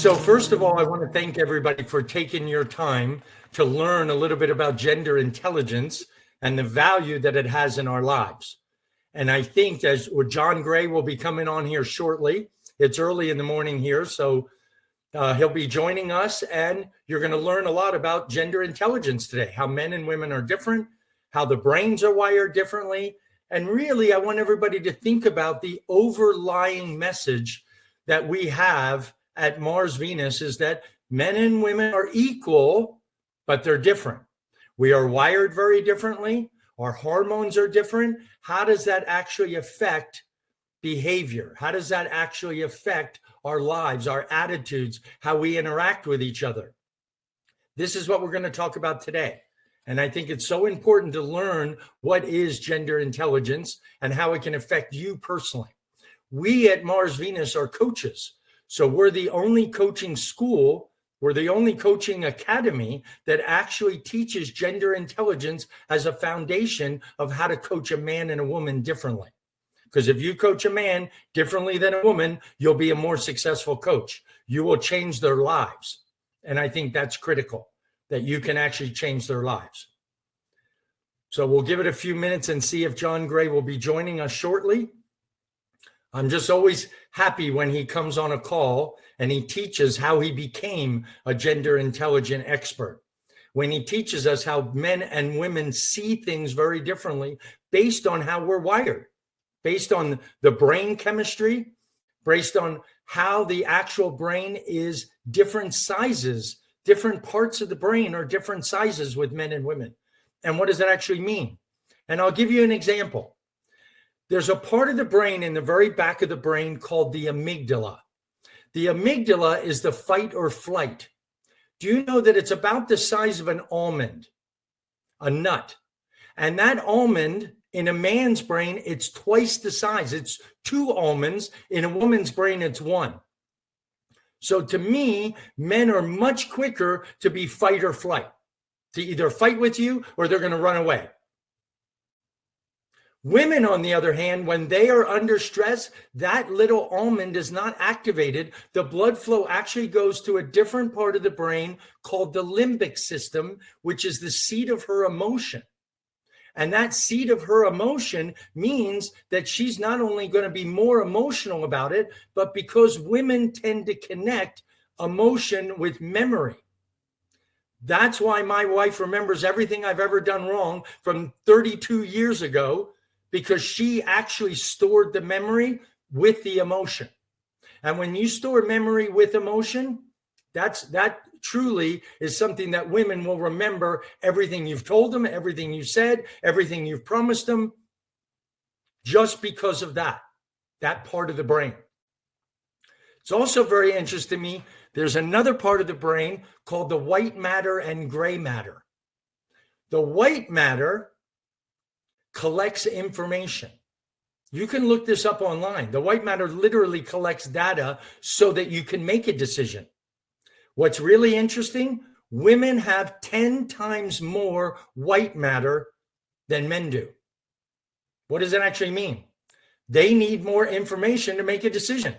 So first of all, I want to thank everybody for taking your time to learn a little bit about gender intelligence and the value that it has in our lives. And I think John Gray will be coming on here shortly. It's early in the morning here, so he'll be joining us, and you're going to learn a lot about gender intelligence today, how men and women are different, how the brains are wired differently. And really, I want everybody to think about the overlying message that we have at Mars Venus is that men and women are equal, but they're different. We are wired very differently. Our hormones are different. How does that actually affect behavior? How does that actually affect our lives, our attitudes, how we interact with each other? This is what we're going to talk about today. And I think it's so important to learn what is gender intelligence and how it can affect you personally. We at Mars Venus are coaches. So we're the only coaching school, we're the only coaching academy that actually teaches gender intelligence as a foundation of how to coach a man and a woman differently. Because if you coach a man differently than a woman, you'll be a more successful coach. You will change their lives. And I think that's critical, that you can actually change their lives. So we'll give it a few minutes and see if John Gray will be joining us shortly. I'm just always happy when he comes on a call and he teaches how he became a gender intelligent expert. When he teaches us how men and women see things very differently based on how we're wired, based on the brain chemistry, based on how the actual brain is different sizes, different parts of the brain are different sizes with men and women. And what does that actually mean? And I'll give you an example. There's a part of the brain in the very back of the brain called the amygdala. The amygdala is the fight or flight. Do you know that it's about the size of an almond, a nut? And that almond in a man's brain, it's twice the size. It's 2 almonds. In a woman's brain, it's 1. So to me, men are much quicker to be fight or flight, to either fight with you or they're going to run away. Women, on the other hand, when they are under stress, that little almond is not activated. The blood flow actually goes to a different part of the brain called the limbic system, which is the seat of her emotion. And that seat of her emotion means that she's not only going to be more emotional about it, but because women tend to connect emotion with memory. That's why my wife remembers everything I've ever done wrong from 32 years ago, because she actually stored the memory with the emotion. And when you store memory with emotion, that truly is something that women will remember. Everything you've told them, everything you said, everything you've promised them, just because of that part of the brain. It's also very interesting to me. There's another part of the brain called the white matter and gray matter. The white matter collects information. You can look this up online. The white matter literally collects data so that you can make a decision. What's really interesting, women have 10 times more white matter than men do. What does that actually mean? They need more information to make a decision.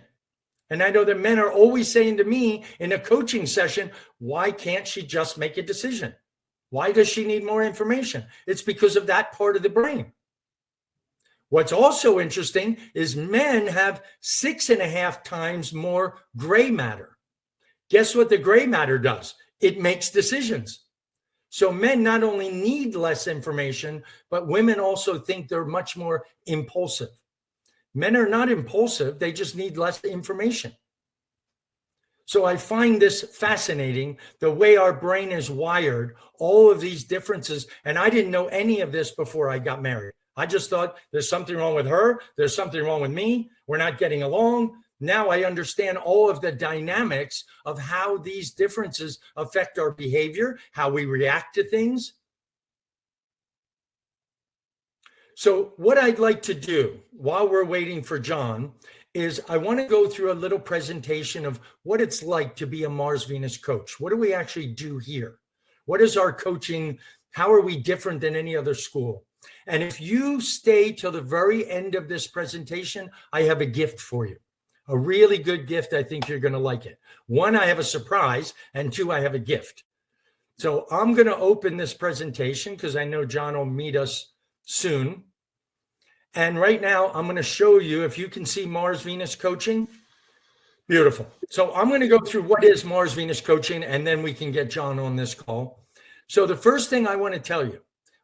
And I know that men are always saying to me in a coaching session, why can't she just make a decision? Why does she need more information? It's because of that part of the brain. What's also interesting is men have 6.5 times more gray matter. Guess what the gray matter does? It makes decisions. So men not only need less information, but women also think they're much more impulsive. Men are not impulsive, they just need less information. So I find this fascinating, the way our brain is wired, all of these differences. And I didn't know any of this before I got married. I just thought there's something wrong with her. There's something wrong with me. We're not getting along. Now I understand all of the dynamics of how these differences affect our behavior, how we react to things. So what I'd like to do while we're waiting for John is I want to go through a little presentation of what it's like to be a Mars Venus coach. What do we actually do here? What is our coaching? How are we different than any other school? And if you stay till the very end of this presentation, I have a gift for you. A really good gift. I think you're going to like it. One, I have a surprise, and two, I have a gift. So I'm going to open this presentation because I know John will meet us soon. And right now, I'm going to show you, if you can see Mars Venus coaching. Beautiful. So I'm going to go through what is Mars Venus coaching, and then we can get John on this call. So the first thing I want to tell you,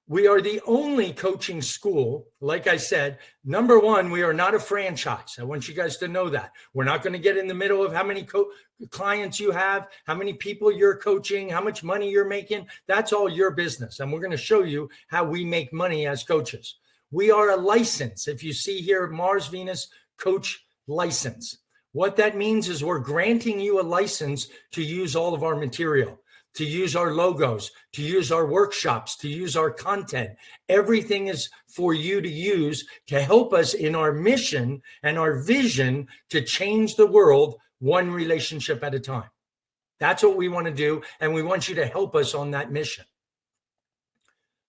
we are the only coaching school. Like I said, number one, we are not a franchise. I want you guys to know that. We're not going to get in the middle of how many clients you have, how many people you're coaching, how much money you're making. That's all your business. And we're going to show you how we make money as coaches. We are a license. If you see here, Mars Venus Coach License. What that means is we're granting you a license to use all of our material, to use our logos, to use our workshops, to use our content. Everything is for you to use to help us in our mission and our vision to change the world one relationship at a time. That's what we want to do, and we want you to help us on that mission.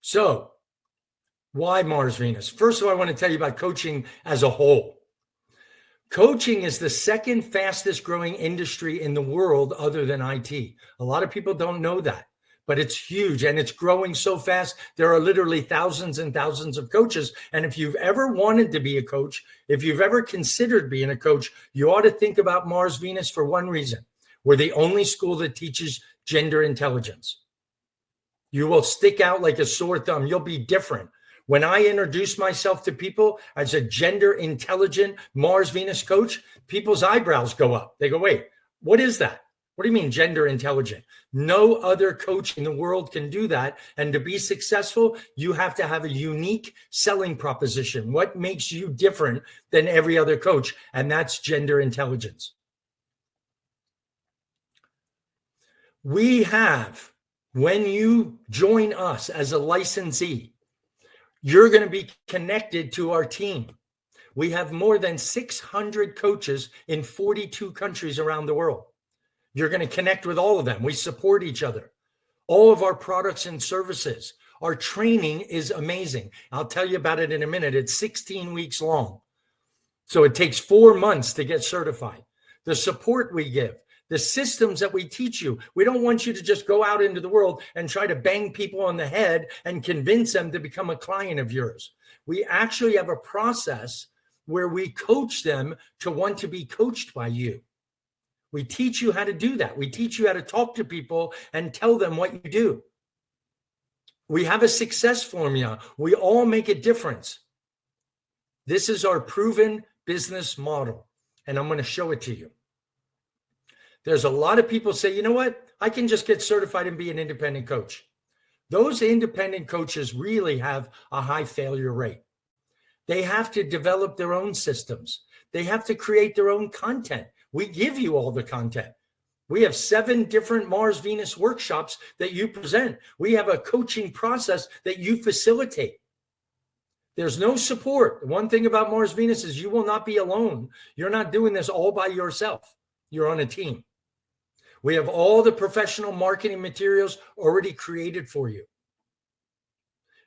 So, why Mars Venus? First of all, I want to tell you about coaching as a whole. Coaching is the second fastest growing industry in the world other than IT. A lot of people don't know that, but it's huge and it's growing so fast. There are literally thousands and thousands of coaches. And if you've ever wanted to be a coach, if you've ever considered being a coach, you ought to think about Mars Venus for one reason. We're the only school that teaches gender intelligence. You will stick out like a sore thumb. You'll be different. When I introduce myself to people as a gender intelligent Mars Venus coach, people's eyebrows go up. They go, wait, what is that? What do you mean gender intelligent? No other coach in the world can do that. And to be successful, you have to have a unique selling proposition. What makes you different than every other coach? And that's gender intelligence. We have, when you join us as a licensee, you're going to be connected to our team. We have more than 600 coaches in 42 countries around the world. You're going to connect with all of them. We support each other. All of our products and services. Our training is amazing. I'll tell you about it in a minute. It's 16 weeks long. So it takes 4 months to get certified. The support we give. The systems that we teach you. We don't want you to just go out into the world and try to bang people on the head and convince them to become a client of yours. We actually have a process where we coach them to want to be coached by you. We teach you how to do that. We teach you how to talk to people and tell them what you do. We have a success formula. We all make a difference. This is our proven business model, and I'm going to show it to you. There's a lot of people say, you know what? I can just get certified and be an independent coach. Those independent coaches really have a high failure rate. They have to develop their own systems. They have to create their own content. We give you all the content. We have 7 different Mars Venus workshops that you present. We have a coaching process that you facilitate. There's no support. One thing about Mars Venus is you will not be alone. You're not doing this all by yourself. You're on a team. We have all the professional marketing materials already created for you.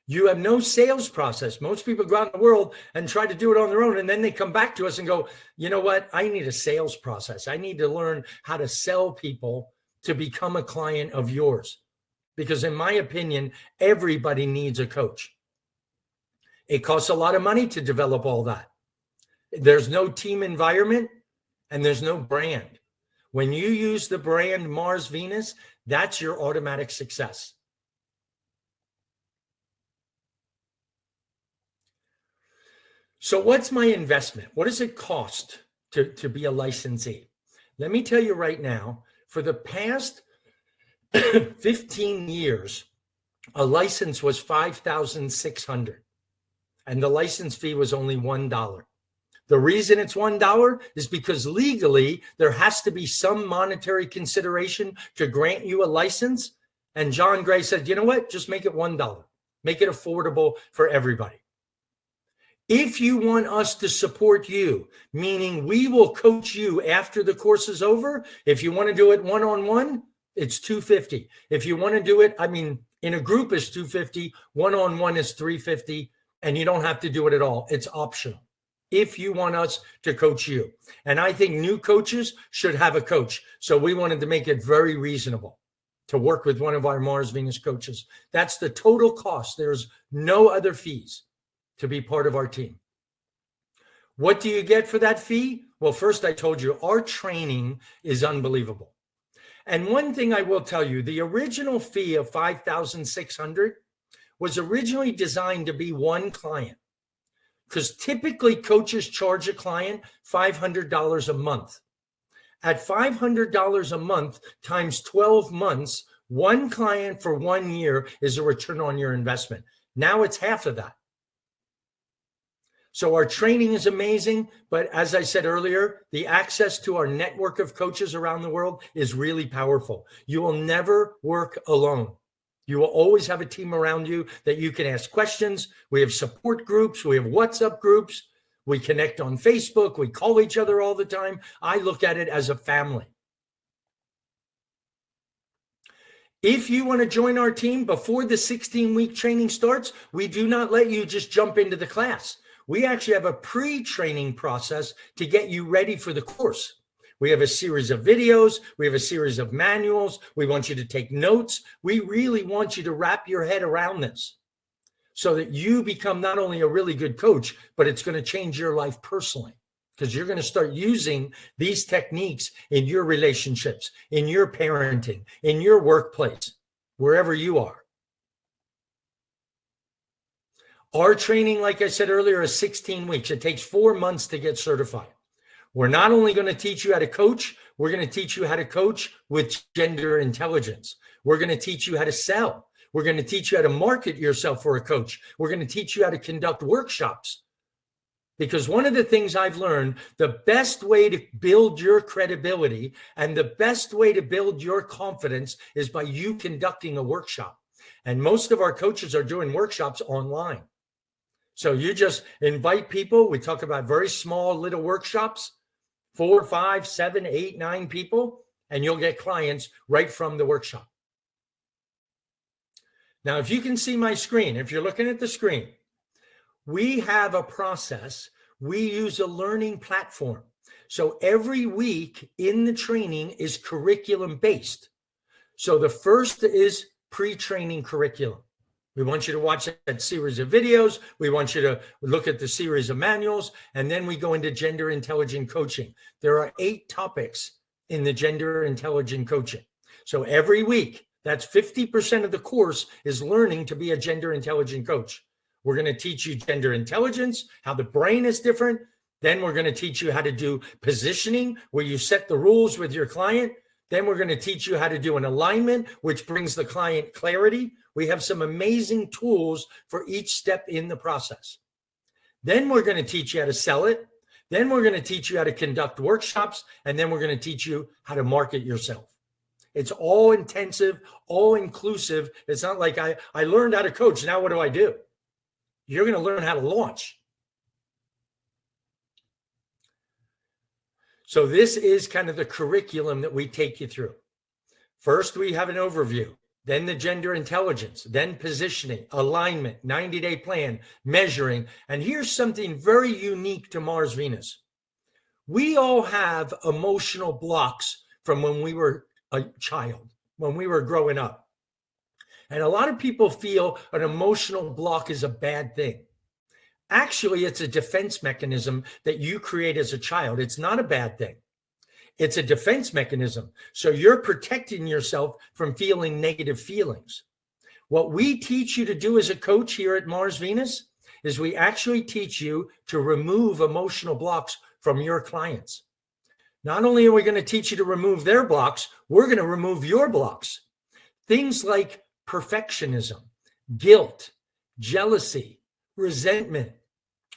You have no sales process. Most people go out in the world and try to do it on their own, and then they come back to us and go, you know what? I need a sales process. I need to learn how to sell people to become a client of yours. Because in my opinion, everybody needs a coach. It costs a lot of money to develop all that. There's no team environment and there's no brand. When you use the brand Mars Venus, that's your automatic success. So what's my investment? What does it cost to be a licensee? Let me tell you right now, for the past 15 years, a license was $5,600 and the license fee was only $1. The reason it's $1 is because legally there has to be some monetary consideration to grant you a license. And John Gray said, you know what? Just make it $1. Make it affordable for everybody. If you want us to support you, meaning we will coach you after the course is over. If you want to do it one-on-one, it's $250. If you want to do it, in a group is $250, one-on-one is $350, and you don't have to do it at all. It's optional. if you want us to coach you. And I think new coaches should have a coach. So we wanted to make it very reasonable to work with one of our Mars Venus coaches. That's the total cost. There's no other fees to be part of our team. What do you get for that fee? Well, first I told you our training is unbelievable. And one thing I will tell you, the original fee of $5,600 was originally designed to be one client, because typically coaches charge a client $500 a month. At $500 a month times 12 months, one client for 1 year is a return on your investment. Now it's half of that. So our training is amazing, but as I said earlier, the access to our network of coaches around the world is really powerful. You will never work alone. You will always have a team around you that you can ask questions. We have support groups. We have WhatsApp groups. We connect on Facebook. We call each other all the time. I look at it as a family. If you want to join our team before the 16-week training starts, we do not let you just jump into the class. We actually have a pre-training process to get you ready for the course. We have a series of videos. We have a series of manuals. We want you to take notes. We really want you to wrap your head around this so that you become not only a really good coach, but it's going to change your life personally, because you're going to start using these techniques in your relationships, in your parenting, in your workplace, wherever you are. Our training, like I said earlier, is 16 weeks. It takes 4 months to get certified. We're not only going to teach you how to coach, we're going to teach you how to coach with gender intelligence. We're going to teach you how to sell. We're going to teach you how to market yourself for a coach. We're going to teach you how to conduct workshops. Because one of the things I've learned, the best way to build your credibility and the best way to build your confidence is by you conducting a workshop. And most of our coaches are doing workshops online. So you just invite people. We talk about very small little workshops, 4, 5, 7, 8, 9 people, and you'll get clients right from the workshop. Now, if you can see my screen, if you're looking at the screen, we have a process. We use a learning platform. So every week in the training is curriculum based. So the first is pre-training curriculum. We want you to watch that series of videos. We want you to look at the series of manuals. And then we go into gender intelligent coaching. There are 8 topics in the gender intelligent coaching. So every week, that's 50% of the course is learning to be a gender intelligent coach. We're going to teach you gender intelligence, how the brain is different. Then we're going to teach you how to do positioning, where you set the rules with your client. Then we're going to teach you how to do an alignment, which brings the client clarity. We have some amazing tools for each step in the process. Then we're going to teach you how to sell it. Then we're going to teach you how to conduct workshops. And then we're going to teach you how to market yourself. It's all intensive, all inclusive. It's not like I learned how to coach. Now what do I do? You're going to learn how to launch. So this is kind of the curriculum that we take you through. First, we have an overview, then the gender intelligence, then positioning, alignment, 90-day plan, measuring. And here's something very unique to Mars Venus. We all have emotional blocks from when we were a child, when we were growing up. And a lot of people feel an emotional block is a bad thing. Actually, it's a defense mechanism that you create as a child. It's not a bad thing. It's a defense mechanism. So you're protecting yourself from feeling negative feelings. What we teach you to do as a coach here at Mars Venus is we actually teach you to remove emotional blocks from your clients. Not only are we going to teach you to remove their blocks, we're going to remove your blocks. Things like perfectionism, guilt, jealousy, resentment.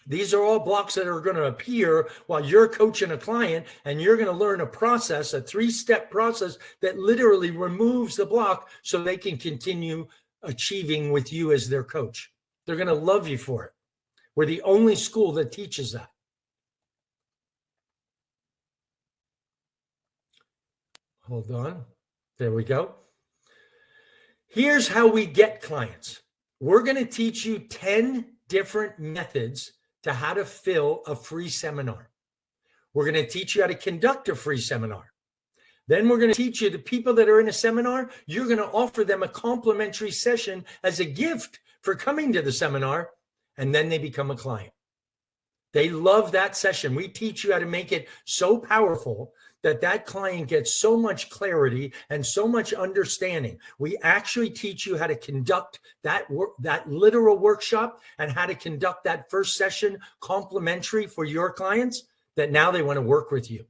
These are all blocks that are going to appear while you're coaching a client, and you're going to learn a process, a 3-step process that literally removes the block so they can continue achieving with you as their coach. They're going to love you for it. We're the only school that teaches that. Hold on. There we go. Here's how we get clients. We're going to teach you 10 different methods to how to fill a free seminar. We're going to teach you how to conduct a free seminar. Then we're going to teach you the people that are in a seminar, you're going to offer them a complimentary session as a gift for coming to the seminar, and then they become a client. They love that session. We teach you how to make it so powerful that that client gets so much clarity and so much understanding. We actually teach you how to conduct that literal workshop and how to conduct that first session complimentary for your clients, that now they want to work with you.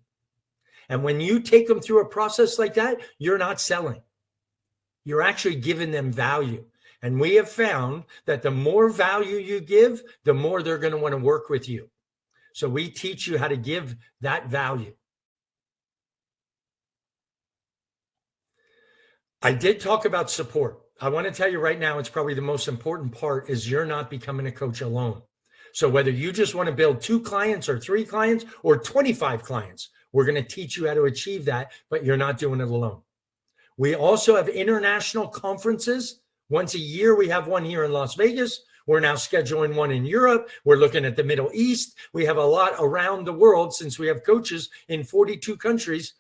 And when you take them through a process like that, you're not selling. You're actually giving them value. And we have found that the more value you give, the more they're going to want to work with you. So we teach you how to give that value. I did talk about support. I want to tell you right now, it's probably the most important part is you're not becoming a coach alone. So whether you just want to build 2 clients or 3 clients or 25 clients, we're going to teach you how to achieve that, but you're not doing it alone. We also have international conferences. Once a year, we have one here in Las Vegas. We're now scheduling one in Europe. We're looking at the Middle East. We have a lot around the world since we have coaches in 42 countries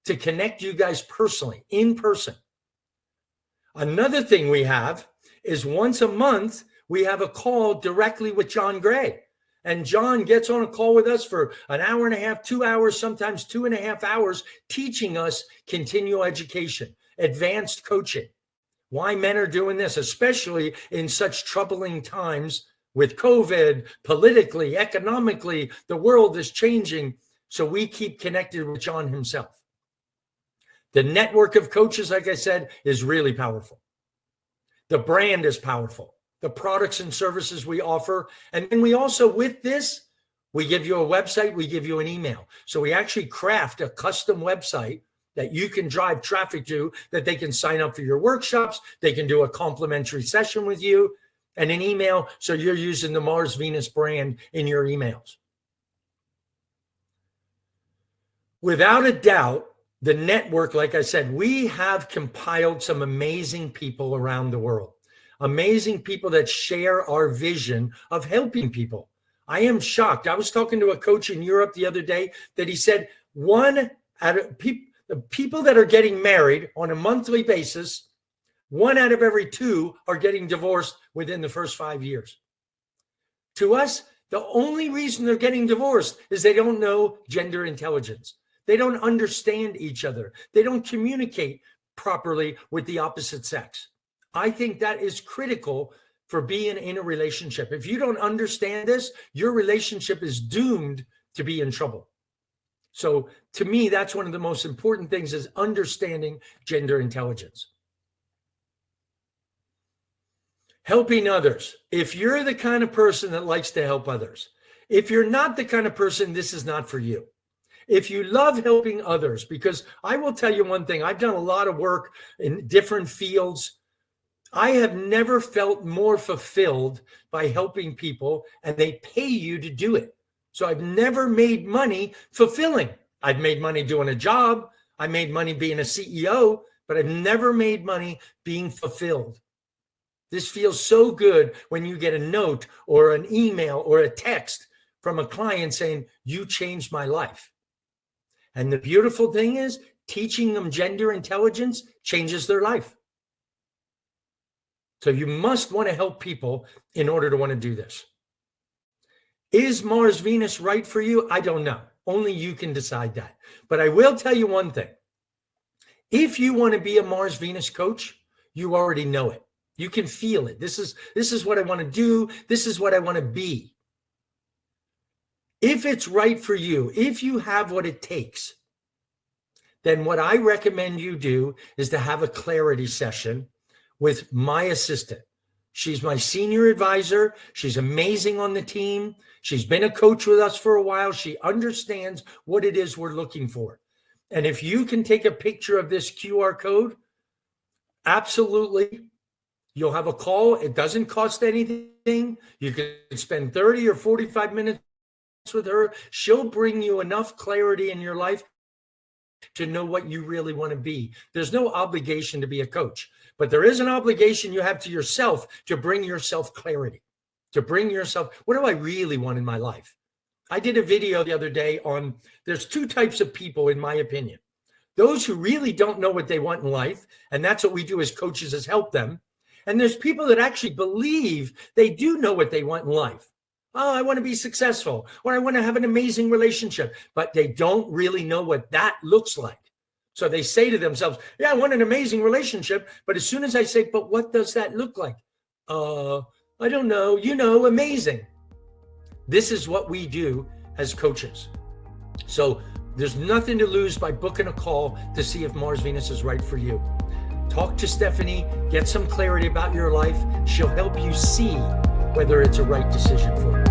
to connect you guys personally, in person. Another thing we have is once a month, we have a call directly with John Gray. And John gets on a call with us for an hour and a half, 2 hours, sometimes 2.5 hours, teaching us continual education, advanced coaching. Why men are doing this, especially in such troubling times with COVID, politically, economically, the world is changing. So we keep connected with John himself. The network of coaches, like I said, is really powerful. The brand is powerful. The products and services we offer. And then we also, with this, we give you a website, we give you an email. So we actually craft a custom website that you can drive traffic to, that they can sign up for your workshops. They can do a complimentary session with you and an email. So you're using the Mars Venus brand in your emails. Without a doubt, the network, like I said, we have compiled some amazing people around the world. Amazing people that share our vision of helping people. I am shocked. I was talking to a coach in Europe the other day that he said the people that are getting married on a monthly basis, 1 out of every 2 are getting divorced within the first 5 years. To us, the only reason they're getting divorced is they don't know gender intelligence. They don't understand each other. They don't communicate properly with the opposite sex. I think that is critical for being in a relationship. If you don't understand this, your relationship is doomed to be in trouble. So to me, that's one of the most important things is understanding gender intelligence. Helping others. If you're the kind of person that likes to help others, if you're not the kind of person, this is not for you. If you love helping others, because I will tell you one thing, I've done a lot of work in different fields. I have never felt more fulfilled by helping people, and they pay you to do it. So I've never made money fulfilling. I've made money doing a job. I made money being a CEO, but I've never made money being fulfilled. This feels so good when you get a note or an email or a text from a client saying, "You changed my life." And the beautiful thing is teaching them gender intelligence changes their life. So you must want to help people in order to want to do this. Is Mars Venus right for you? I don't know. Only you can decide that. But I will tell you one thing. If you want to be a Mars Venus coach, you already know it. You can feel it. This is what I want to do. This is what I want to be. If it's right for you, if you have what it takes, then what I recommend you do is to have a clarity session with my assistant. She's my senior advisor. She's amazing on the team. She's been a coach with us for a while. She understands what it is we're looking for. And if you can take a picture of this QR code, absolutely, you'll have a call. It doesn't cost anything. You can spend 30 or 45 minutes with her. She'll bring you enough clarity in your life to know what you really want to be. There's no obligation to be a coach, but there is an obligation you have to yourself to bring yourself clarity. to bring yourself, what do I really want in my life? I did a video the other day on, there's two types of people, in my opinion. Those who really don't know what they want in life, and that's what we do as coaches, is help them. And there's people that actually believe they do know what they want in life. Oh, I want to be successful, or I want to have an amazing relationship, but they don't really know what that looks like. So they say to themselves, yeah, I want an amazing relationship. But as soon as I say, but what does that look like? I don't know, amazing. This is what we do as coaches. So there's nothing to lose by booking a call to see if Mars Venus is right for you. Talk to Stephanie, get some clarity about your life. She'll help you see whether it's a right decision for you.